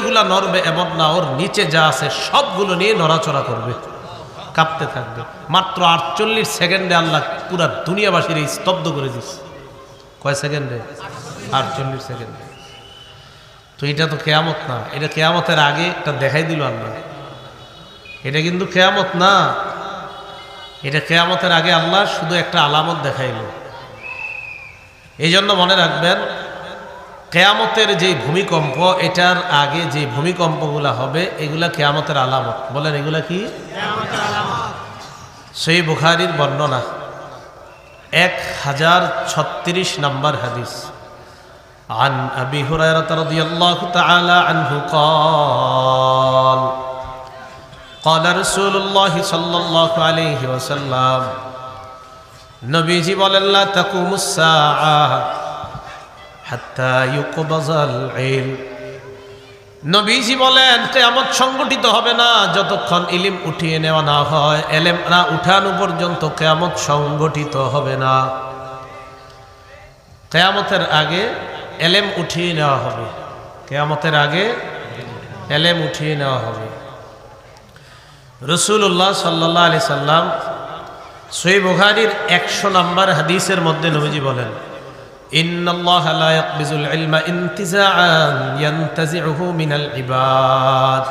এইগুলা নড়বে এমন না, ওর নিচে যা আছে সবগুলো নিয়ে নড়াচড়া করবে, কাঁপতে থাকবে। মাত্র 48 সেকেন্ডে আল্লাহ পুরা দুনিয়াবাসীর এই স্তব্ধ করে দিচ্ছে। কয় সেকেন্ডে? 48 সেকেন্ডে। তো এটা তো কেয়ামত না, এটা কেয়ামতের আগে একটা দেখাই দিল আল্লাহ। এটা কিন্তু কেয়ামত না, এটা কেয়ামতের আগে আল্লাহ শুধু একটা আলামত দেখাইল। এই জন্য মনে রাখবেন, কেয়ামতের যে ভূমিকম্প, এটার আগে যে ভূমিকম্পগুলা হবে এগুলা কেয়ামতের আলামত। বলেন এগুলা কি? সহিহ বুখারীর বর্ণনা 1036 নম্বর হাদিস। عن أبي هريرة رضي الله تعالى عنه قال قال رسول الله صلى الله عليه وسلم নবীজি বলেন লা তাকুমুস সাআহ হাত্তা ইউকবাযাল ইলম। নবীজি বলেন কিয়ামত সংগঠিত হবে না যতক্ষণ ইলম উঠিয়ে নেওয়া না হয়, ইলম না উঠানো পর্যন্ত কিয়ামত সংগঠিত হবে না। কিয়ামতের আগে ইলম উঠিয়ে নেওয়া হবে, কিয়ামতের আগে ইলম উঠিয়ে নেওয়া হবে। রাসূলুল্লাহ সাল্লাল্লাহু আলাইহি সাল্লাম সহিহ বুখারীর 100 নম্বর হাদিসের মধ্যে নবীজি বলেন ইন্নাল্লাহা লা ইয়াকবিজুল ইলমা ইনতিজাআন ইয়ানতাজিউহু মিনাল ইবাদ।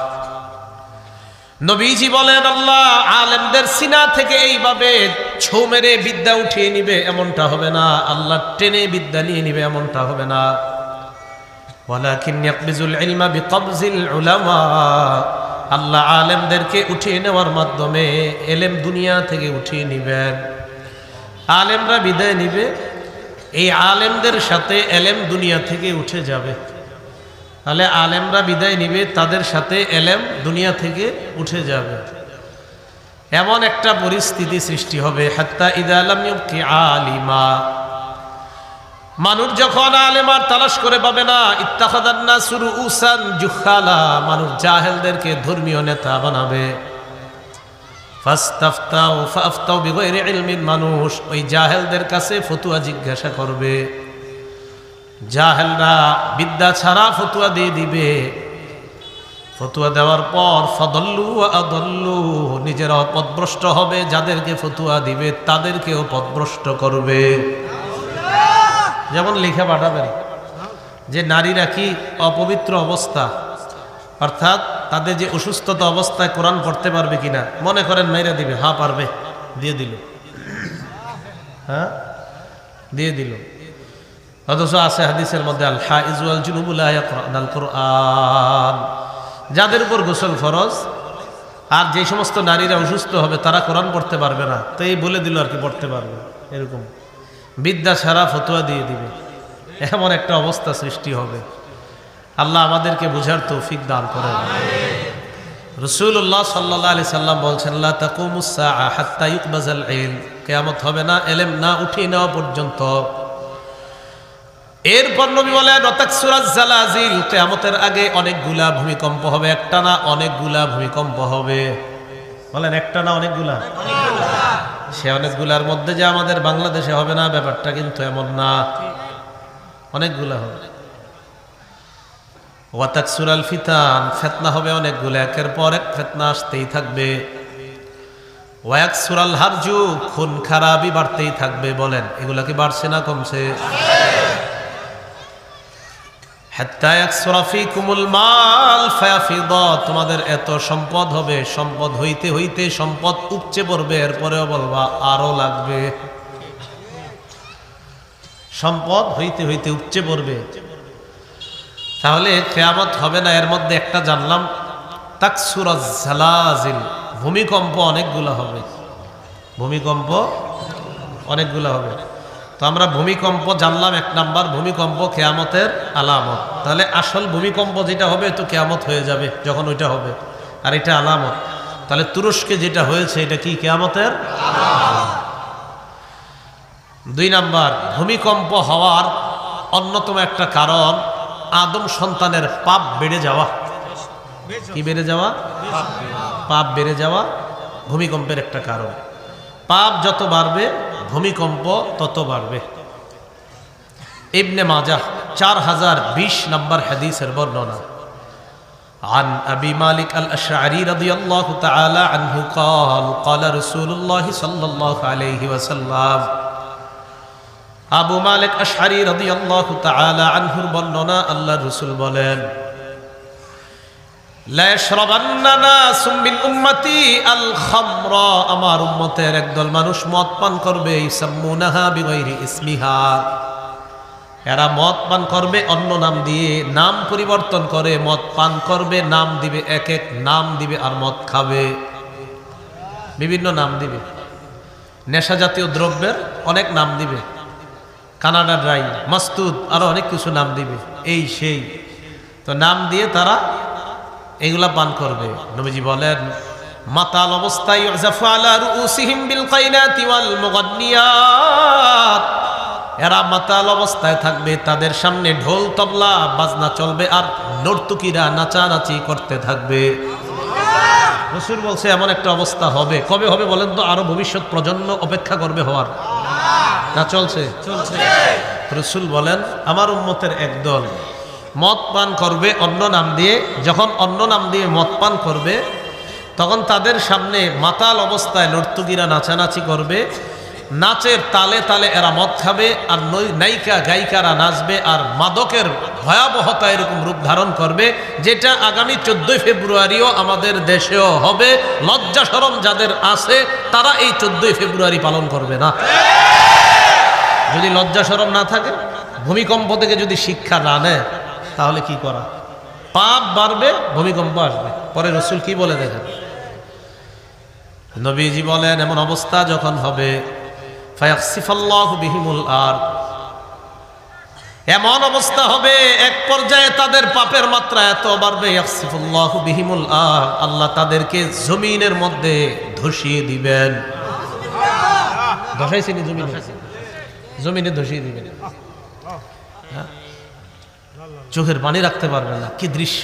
নবীজি বলেন আল্লাহ আলেমদের সিনা থেকে এইভাবে ছৌ মেরে বিদ্যা উঠিয়ে নিবে এমনটা হবে না, আল্লাহ টেনে বিদ্যা নিয়ে নিবে এমনটা হবে না। ওয়ালাকিন ইয়াকবিজুল ইলমা বিকবজিল উলামা, আল্লাহ আলেমদেরকে উঠিয়ে নেওয়ার মাধ্যমে এলেম দুনিয়া থেকে উঠিয়ে নিবেন। আলেমরা বিদায় নিবে, এই আলেমদের সাথে এলেম দুনিয়া থেকে উঠে যাবে। তাহলে আলেমরা বিদায় নিবে, তাদের সাথে এলেম দুনিয়া থেকে উঠে যাবে। এমন একটা পরিস্থিতি সৃষ্টি হবে হাত্তা ইযা লাম ইউবকি আলিমা, মানুষ যখন আলেমার তালাশ করে পাবে না, ইত্তাখাযান নাসু রুউসান জুহালা, মানুষ জাহেলদেরকে ধর্মীয় নেতা বানাবে। ফাস্তাফতাউ ফাফতাউ বিগাইরি ইলমিন, মানুষ ওই জাহেলদের কাছে ফতোয়া জিজ্ঞাসা করবে। জাহেলরা বিদ্যা ছাড়া ফতোয়া দিয়ে দিবে। ফতোয়া দেওয়ার পর ফাদাল্লু ওয়া আদাল্লু, নিজেরাও পথভ্রষ্ট হবে, যাদেরকে ফতোয়া দিবে তাদেরকেও পথভ্রষ্ট করবে। যেমন লিখে পাঠাবেন যে নারীরা কি অপবিত্র অবস্থা, অর্থাৎ তাদের যে অসুস্থতা অবস্থায় কোরআন পড়তে পারবে কিনা, মনে করেন মাইরা দিবে, হ্যাঁ পারবে, দিয়ে দিল, হ্যাঁ দিয়ে দিল। অথচ আছে হাদিসের মধ্যে আল হাইজ ওয়াল জুনুবু লা ইয়াকরাউনাল কুরআন, যাদের উপর গোসল ফরজ আর যে সমস্ত নারীরা অসুস্থ হবে তারা কোরআন পড়তে পারবে না, তো এই বলে দিল আর কি পড়তে পারবে। এরকম বিদ্যা ছাড়া ফতোয়া দিয়ে দিবে, এমন একটা অবস্থা সৃষ্টি হবে। আল্লাহ আমাদেরকে বুঝার তৌফিক দান করেন। রাসূলুল্লাহ সাল্লাল্লাহু আলাইহি সাল্লাম বলছেন লা তাকুমুস সাআ হাত্তা ইউকবাযাল ইলম, কিয়ামত হবে না ইলম না উঠিয়ে নেওয়া পর্যন্ত। এরপর নবী বলেন ওয়াতাকসুরাজ জালাজিল, কিয়ামতের আগে অনেকগুলা ভূমিকম্প হবে, একটা না অনেকগুলা ভূমিকম্প হবে। বলেন একটা না অনেকগুলা? সে অনেকগুলার মধ্যে যে আমাদের বাংলাদেশে হবে না ব্যাপারটা কিন্তু এমন না, অনেকগুলা হবে। ওয়াতাকসুরাল ফিতান, ফিতনা হবে অনেকগুলো, একের পর এক ফিতনা আসতেই থাকবে। ওয়ায়াকসুরাল হারজু, খুন খারাপি বাড়তেই থাকবে। বলেন এগুলা কি বাড়ছে না কমছে? হাত্তা ইয়াকসুরা ফীকুমুল মাল ফায়াফিদা, তোমাদের এত সম্পদ হবে, সম্পদ হইতে হইতে সম্পদ উপচে পড়বে, এরপরেও বলবা আরো লাগবে। সম্পদ হইতে হইতে উপচে পড়বে। তাহলে কিয়ামত হবে না, এর মধ্যে একটা জানলাম তাকসুরাজ জালাজিল, ভূমিকম্প অনেকগুলো হবে, ভূমিকম্প অনেকগুলো হবে। তো আমরা ভূমিকম্প জানলাম এক নাম্বার, ভূমিকম্প কিয়ামতের আলামত। তাহলে আসল ভূমিকম্প যেটা হবে তো কিয়ামত হয়ে যাবে যখন ওইটা হবে, আর এটা আলামত। তাহলে তুরস্কে যেটা হয়েছে এটা কি কিয়ামতের আলামত। 2 নাম্বার, ভূমিকম্প হওয়ার অন্যতম একটা কারণ আদম সন্তানের পাপ বেড়ে যাওয়া। কি বেড়ে যাওয়া? পাপ বেড়ে যাওয়া ভূমিকম্পের একটা কারণ। পাপ যত বাড়বে ভূমিকম্প তত বাড়বে। ইবনে মাজাহ 4020 নম্বর হাদিসের বর্ণনা। عن أبي مالك الأشعري رضي الله تعالى عنه قال قال رسول الله صلى الله عليه وسلم আবু মালিক আশআরী রাদিয়াল্লাহু তাআলা আনহুর বর্ণনা আল্লাহর রাসূল বলেন লা ইয়াশরাবান্না নাসুম মিন উম্মতি আল খামরা আমার উম্মতের একদল মানুষ মদ পান করবে ইসাম্মুনাহা বিগাইরি ইসমিহা এরা মদ পান করবে অন্য নাম দিয়ে নাম পরিবর্তন করে মদ পান করবে নাম দিবে এক এক নাম দিবে আর মদ খাবে বিভিন্ন নাম দিবে নেশা জাতীয় দ্রব্যের অনেক নাম দিবে কানাডা ড্রাই মাস্তুদ আরো অনেক কিছু নাম দিবে এই সেই তো নাম দিয়ে তারা এগুলা পান করবে নবীজি বলেন মাতাল অবস্থায় ইউজাফু আলা রুউসিহিম বিল কাইনাতি ওয়াল মুগান্নিয়াত এরা মাতাল অবস্থায় থাকবে তাদের সামনে ঢোল তবলা বাজনা চলবে আর নর্তকীরা নাচানাচি করতে থাকবে রাসূল বলছে এমন একটা অবস্থা হবে কবে হবে বলেন তো আরো ভবিষ্যৎ প্রজন্ম অপেক্ষা করবে হওয়ার না চলছে রাসূল বলেন আমার উম্মতের একদল মদ পান করবে অন্য নাম দিয়ে যখন অন্য নাম দিয়ে মদ পান করবে তখন তাদের সামনে মাতাল অবস্থায় নর্তকীরা নাচানাচি করবে নাচের তালে তালে এরা মদ খাবে আর নায়িকা গায়িকারা নাচবে আর মাদকের ভয়াবহতা এরকম রূপ ধারণ করবে যেটা আগামী 14 ফেব্রুয়ারিও আমাদের দেশেও হবে লজ্জা শরম যাদের আছে তারা এই 14 ফেব্রুয়ারি পালন করবে না যদি লজ্জা শরম না থাকে ভূমিকম্প থেকে যদি শিক্ষা না নেয় তাহলে কি করা পাপ বাড়বে ভূমিকম্প আসবে পরে রাসূল কি বলে দেখেন নবীজি বলেন এমন অবস্থা যখন হবে ফায়াখসিফাল্লাহু বিহিমুল আরদ এমন অবস্থা হবে এক পর্যায়ে তাদের পাপের মাত্রা এত বাড়বে ইয়াখসিফুল্লাহু বিহিমুল আরদ আল্লাহ তাদেরকে জমিনের মধ্যে ধসিয়ে দিবেন ধসাইছেন জমিনে ধসিয়ে দিবেন চোখের পানি রাখতে পারবে না কি দৃশ্য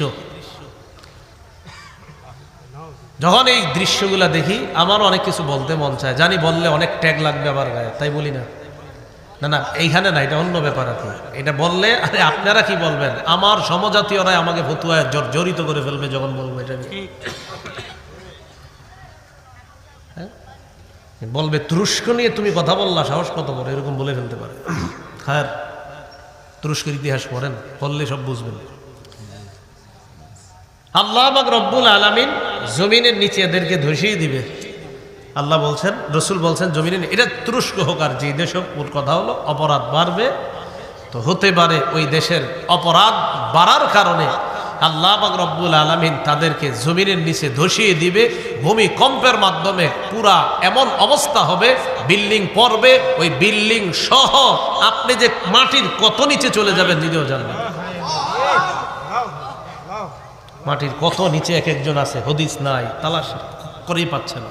যখন এই দৃশ্যগুলা দেখি আমার অনেক কিছু বলতে মন চায় জানি বললে অনেক ট্যাগ লাগবে আমার গায়ে তাই বলি না না না এইখানে না এটা অন্য ব্যাপার আছে এটা বললে আরে আপনারা কি বলবেন আমার সমজাতীয়রাই আমাকে ফতুয়ায় জড়িত করে ফেলবে যখন বলবো এটা বলবে তুরস্ক নিয়ে তুমি কথা বললা সাহস কত বড় এরকম বলে ফেলতে পারে হ্যাঁ তুরস্কের ইতিহাস পড়েন পড়লে সব বুঝবেন আল্লাহ পাক রব্বুল আলামিন জমিনের নিচে এদেরকে ধসিয়ে দিবে আল্লাহ বলছেন রাসূল বলছেন জমিনের এটা তুরস্ক হোক আর যে দেশ হোক ওর কথা হলো অপরাধ বাড়বে তো হতে পারে ওই দেশের অপরাধ বাড়ার কারণে আল্লাহ পাক রব্বুল আলামিন তাদেরকে জমিনের নিচে ধসিয়ে দিবে ভূমিকম্পের মাধ্যমে পুরা এমন অবস্থা হবে বিল্ডিং পড়বে ওই বিল্ডিং সহ আপনি যে মাটির কত নিচে চলে যাবেন নিজেও জানবেন মাটির কত নিচে এক একজন আছে হদিস নাই তালাশ করেই পাচ্ছে না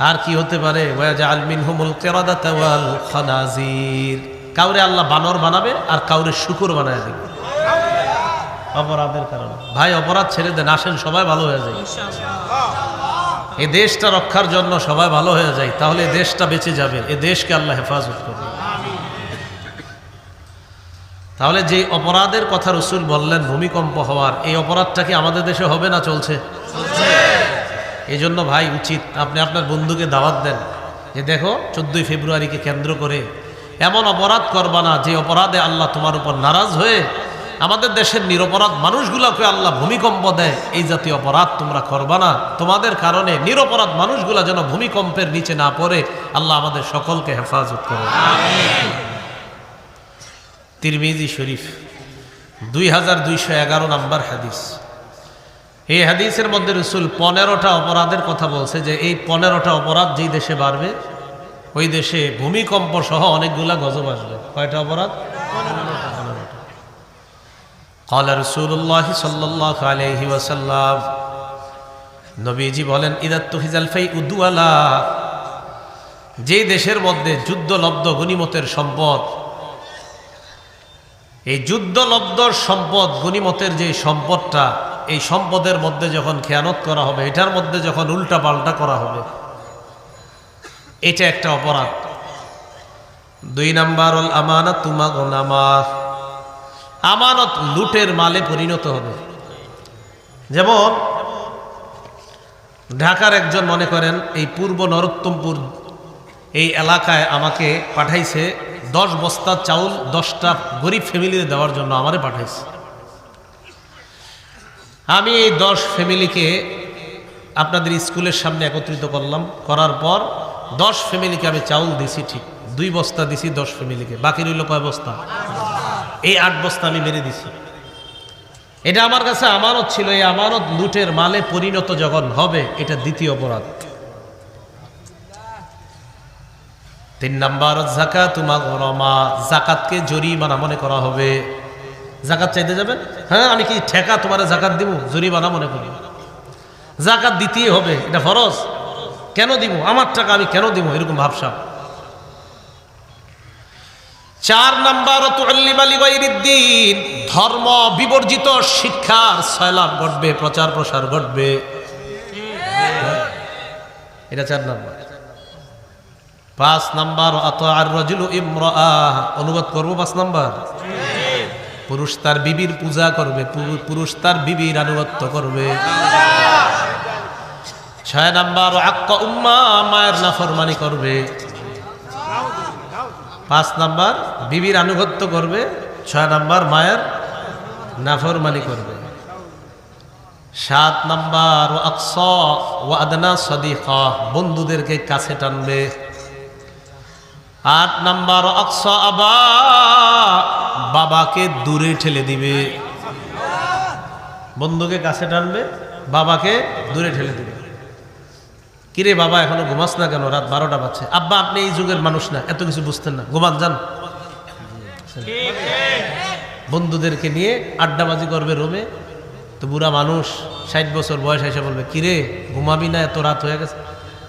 আর কি হতে পারে ওয়াজআল মিনহুমুল কিরাদাতা ওয়াল খানাজির কাউরে আল্লাহ বানর বানাবে আর কাউরে শূকর বানায় দিবে অপরাধের কারণে ভাই অপরাধ ছেড়ে দেন আসেন সবাই ভালো হয়ে যায় ইনশাআল্লাহ এই দেশটা রক্ষার জন্য সবাই ভালো হয়ে যায় তাহলে এই দেশটা বেঁচে যাবে এই দেশকে আল্লাহ হেফাজত করবে তাহলে যে অপরাধের কথা রাসূল বললেন ভূমিকম্প হওয়ার এই অপরাধটা কি আমাদের দেশে হবে না চলছে এই জন্য ভাই উচিত আপনি আপনার বন্ধুকে দাওয়াত দেন যে দেখো 14 ফেব্রুয়ারিকে কেন্দ্র করে এমন অপরাধ করবা না যে অপরাধে আল্লাহ তোমার উপর নারাজ হয়ে আমাদের দেশের নিরপরাধ মানুষগুলোকে আল্লাহ ভূমিকম্প দেয় এই জাতীয় অপরাধ তোমরা করবা না তোমাদের কারণে নিরপরাধ মানুষগুলা যেন ভূমিকম্পের নিচে না পড়ে আল্লাহ আমাদের সকলকে হেফাজত করে আমিন তিরমিজি শরীফ 2211 নম্বর হাদিস এই হাদিসের মধ্যে রাসূল 15টা অপরাধের কথা বলছে যে এই 15টা অপরাধ যেই দেশে বাড়বে ওই দেশে ভূমিকম্প সহ অনেকগুলা গজব আসবে কয়টা অপরাধ 15টা قال رسول الله صلى الله عليه وسلم নবীজি বলেন ইদা তুহিজাল ফাইউ দুআলা যে দেশের মধ্যে যুদ্ধলব্ধ গনিমতের সম্পদ এই যুদ্ধলব্ধ সম্পদ গনিমতের যে সম্পদটা এই সম্পদের মধ্যে যখন খেয়ানত করা হবে এটার মধ্যে যখন উল্টা পাল্টা করা হবে এটা একটা অপরাধ 2 নাম্বার আল আমানাতু মাগনামা আমানত লুটের মালে পরিণত হবে। যেমন ঢাকার একজন মনে করেন এই পূর্ব নরোত্তমপুর এই এলাকায় আমাকে পাঠাইছে 10 বস্তা চাউল 10টা গরিব ফ্যামিলিতে দেওয়ার জন্য আমারে পাঠাইছে। আমি এই 10 ফ্যামিলিকে আপনাদের স্কুলের সামনে একত্রিত করলাম, করার পর 10 ফ্যামিলিকে আমি চাউল দিছি, ঠিক 2 বস্তা দিছি 10 ফ্যামিলিকে, বাকি রইল কয় বস্তা? এই 8 বস্তা আমি মেরে দিছি। এটা আমার কাছে আমানত ছিল। এই আমানত লুটের মালে পরিণত যখন হবে, এটা দ্বিতীয় অপরাধ। 3 নাম্বার যাকাতু মাগরামা, যাকাতকে জরিমানা মনে করা হবে। যাকাত চাইতে যাবেন, হ্যাঁ আমি কি ঠেকা তোমারে যাকাত দিব, জরিমানা মনে করব। যাকাত দিতেই হবে, এটা ফরজ। কেন দিব? আমার টাকা আমি কেন দিব, এরকম ভাবসা। 4 নাম্বার তুআল্লিমা লিগাইরিদ্দিন, ধর্ম বিবর্জিত শিক্ষার সয়লাব ঘটবে, প্রচার প্রসার ঘটবে। এটা 4 নাম্বার। 5 নাম্বার আতাআর রাজুলু ইমরাআহ, অনুবাদ করব 5 নাম্বার। পুরুষ তার বিবির পূজা করবে, পুরুষ তার বিবির আনুগত্য করবে। 6 নাম্বার আক্কা উম্মা, মায়ের নাফরমানি করবে। 5 নাম্বার বিবির আনুগত্য করবে, 6 নাম্বার মায়ের নাফরমানি করবে। 7 নাম্বার আকসা ওয়া আদনা সাদিকা, বন্ধুদেরকে কাছে টানবে। 8 নাম্বার আকসা আবা, বাবাকে দূরে ঠেলে দিবে। বন্ধুকে কাছে টানবে, বাবাকে দূরে ঠেলে দিবে। কিরে বাবা এখনো ঘুমাস না কেন, রাত 12টা বাজছে। আব্বা আপনি এই যুগের মানুষ না, এত কিছু বুঝতেন না, ঘুমান যান। বন্ধুদেরকে নিয়ে আড্ডাবাজি করবে রুমে। তো বুড়া মানুষ 60 বছর বয়স এসে বলবে, কিরে ঘুমাবি না, এত রাত হয়ে গেছে।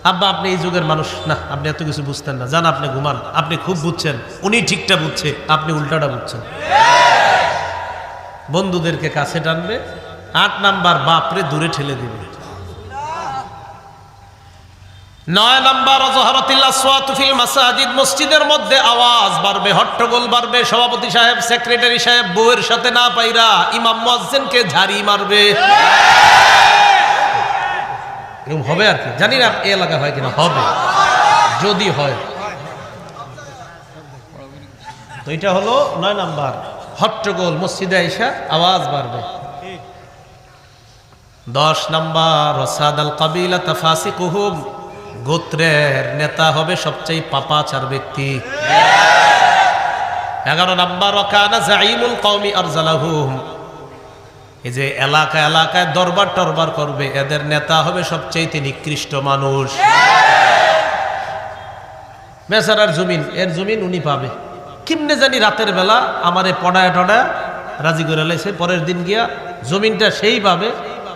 আব্বা আপনি এই যুগের মানুষ না, আপনি এত কিছু বুঝতেন না, যান আপনি ঘুমান, আপনি খুব বুঝছেন, উনি ঠিকটা বুঝছে, আপনি উল্টাটা বুঝছেন। বন্ধুদেরকে কাছে টানবে। 8 নাম্বার বাপরে দূরে ঠেলে দিবে। 9 নাম্বার যহরাতিল আসওয়াতু ফিল মাসাজিদ, মসজিদের মধ্যে আওয়াজ বাড়বে, হট্টগোল বাড়বে। সভাপতি সাহেব, সেক্রেটারি সাহেব বউয়ের সাথে না পাইরা ইমাম মুয়াজ্জিনকে ঝাড়ি মারবে। এরকম হবে আর কি, জানি না এই এলাকা হয় কিনা, হবে যদি হয়। তো এটা হলো 9 নাম্বার, হট্টগোল, মসজিদে আইসা আওয়াজ বাড়বে। 10 নাম্বার ওয়াসাদাল কাবিলা তাফাসিকুহুম, গোত্রের নেতা হবে সবচেয়ে পাপাচার ব্যক্তি। 11 নাম্বার ওয়াকানা জাইমুল কওমি আরজালাহুম, এই যে এলাকায় এলাকায় দরবার টরবার করবে, এদের নেতা হবে সবচেয়ে নিকৃষ্ট মানুষ। বেচারার জমিন, এর জমিন উনি পাবে কেমনে জানি, রাতের বেলা আমারে পড়ায় টড়ায় রাজি করে লাইছে, পরের দিন গিয়া জমিনটা সেই পাবে।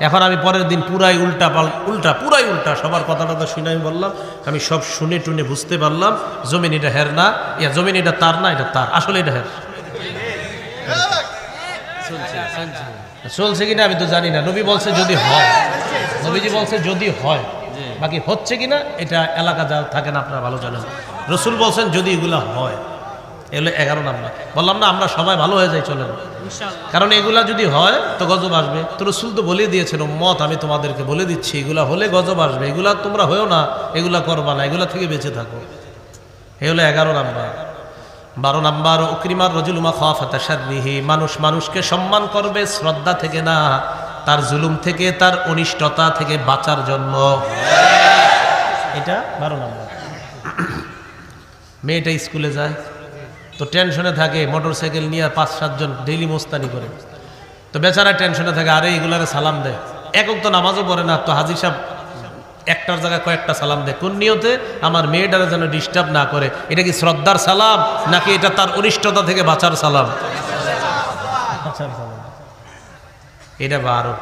এখন আমি পরের দিন পুরাই পুরাই উল্টা সবার কথা শুনে আমি বললাম, আমি সব শুনে টুনে বুঝতে পারলাম জমিন এটা হের না, জমিন এটা তার না, এটা তার, আসলে এটা হের। চলছে কিনা আমি তো জানি না, নবী বলছে যদি হয়, নবীজি বলছে যদি হয়, বাকি হচ্ছে কিনা এটা এলাকা যা থাকে না আপনারা ভালো জানেন। রসুল বলছেন যদি এগুলা হয়। এগুলো 11 নাম্বার। বললাম না আমরা সবাই ভালো হয়ে যাই, চলেন, কারণ এগুলা যদি হয় তো গজব আসবে। তো রসুল তো বলে দিয়েছেন উম্মত, আমি তোমাদেরকে বলে দিচ্ছি এগুলা হলে গজব আসবে, এগুলা তোমরা হয়েও না, এগুলা করবা না, এগুলা থেকে বেঁচে থাকো। এগুলো 11 নাম্বার। 12 নাম্বার উকরিমার রাজুলু মাখাফাতা শাররিহি, মানুষ মানুষকে সম্মান করবে শ্রদ্ধা থেকে না, তার জুলুম থেকে, তার অনিষ্টতা থেকে বাঁচার জন্য। এটা 12 নাম্বার। মেয়েটা স্কুলে যায় তো টেনশনে থাকে, মোটরসাইকেল নিয়ে 5-7 জন ডেইলি মোস্তানি করে, তো বেচারা টেনশনে থাকে, আরে এগুলারে সালাম দেয়। একক তো নামাজও পড়ে না, তো হাজির সাহেব একটার জায়গায় কয়েকটা সালাম দেয়, কোন নিয়তে? আমার মেয়েটারে যেন ডিস্টার্ব না করে। এটা কি শ্রদ্ধার সালাম নাকি এটা তার অনিষ্টতা থেকে বাঁচার সালাম? এটা 12।